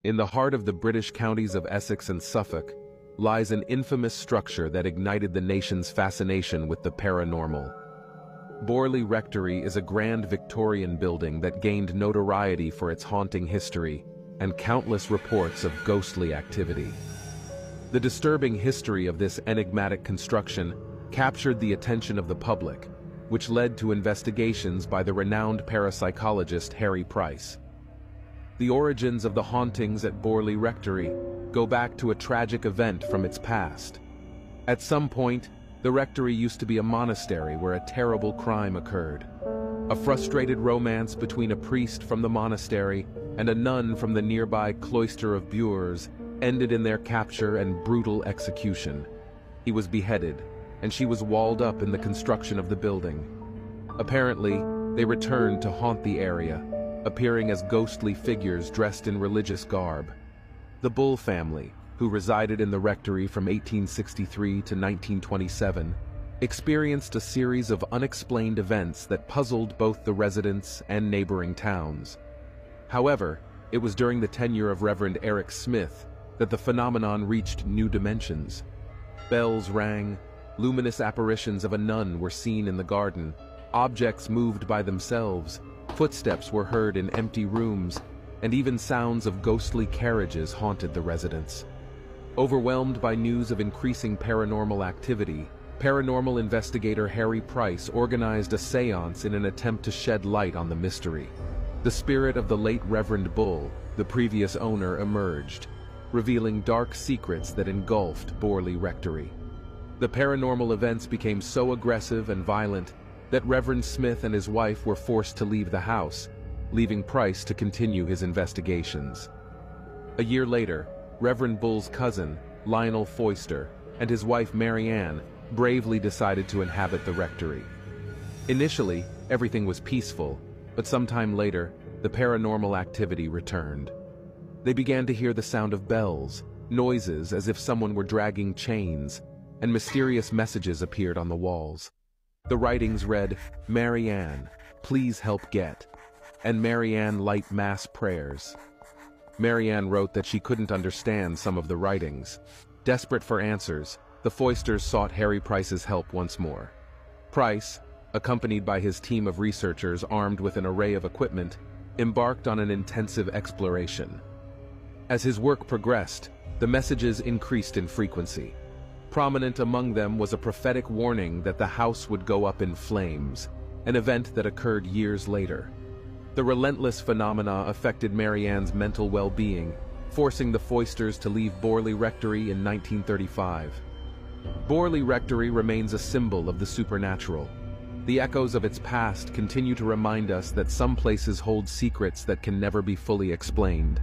In the heart of the British counties of Essex and Suffolk lies an infamous structure that ignited the nation's fascination with the paranormal. Borley Rectory is a grand Victorian building that gained notoriety for its haunting history and countless reports of ghostly activity. The disturbing history of this enigmatic construction captured the attention of the public, which led to investigations by the renowned parapsychologist Harry Price. The origins of the hauntings at Borley Rectory go back to a tragic event from its past. At some point, the rectory used to be a monastery where a terrible crime occurred. A frustrated romance between a priest from the monastery and a nun from the nearby cloister of Bures ended in their capture and brutal execution. He was beheaded, and she was walled up in the construction of the building. Apparently, they returned to haunt the area, appearing as ghostly figures dressed in religious garb. The Bull family, who resided in the rectory from 1863 to 1927, experienced a series of unexplained events that puzzled both the residents and neighboring towns. However, it was during the tenure of Reverend Eric Smith that the phenomenon reached new dimensions. Bells rang, luminous apparitions of a nun were seen in the garden, objects moved by themselves, footsteps were heard in empty rooms, and even sounds of ghostly carriages haunted the residents. Overwhelmed by news of increasing paranormal activity, paranormal investigator Harry Price organized a séance in an attempt to shed light on the mystery. The spirit of the late Reverend Bull, the previous owner, emerged, revealing dark secrets that engulfed Borley Rectory. The paranormal events became so aggressive and violent that Reverend Smith and his wife were forced to leave the house, leaving Price to continue his investigations. A year later, Reverend Bull's cousin, Lionel Foyster, and his wife Mary Ann bravely decided to inhabit the rectory. Initially, everything was peaceful, but sometime later, the paranormal activity returned. They began to hear the sound of bells, noises as if someone were dragging chains, and mysterious messages appeared on the walls. The writings read, "Mary Ann, please help get," and "Mary Ann, light mass prayers." Mary Ann wrote that she couldn't understand some of the writings. Desperate for answers, the Foysters sought Harry Price's help once more. Price, accompanied by his team of researchers armed with an array of equipment, embarked on an intensive exploration. As his work progressed, the messages increased in frequency. Prominent among them was a prophetic warning that the house would go up in flames, an event that occurred years later. The relentless phenomena affected Mary Ann's mental well-being, forcing the Foysters to leave Borley Rectory in 1935. Borley Rectory remains a symbol of the supernatural. The echoes of its past continue to remind us that some places hold secrets that can never be fully explained.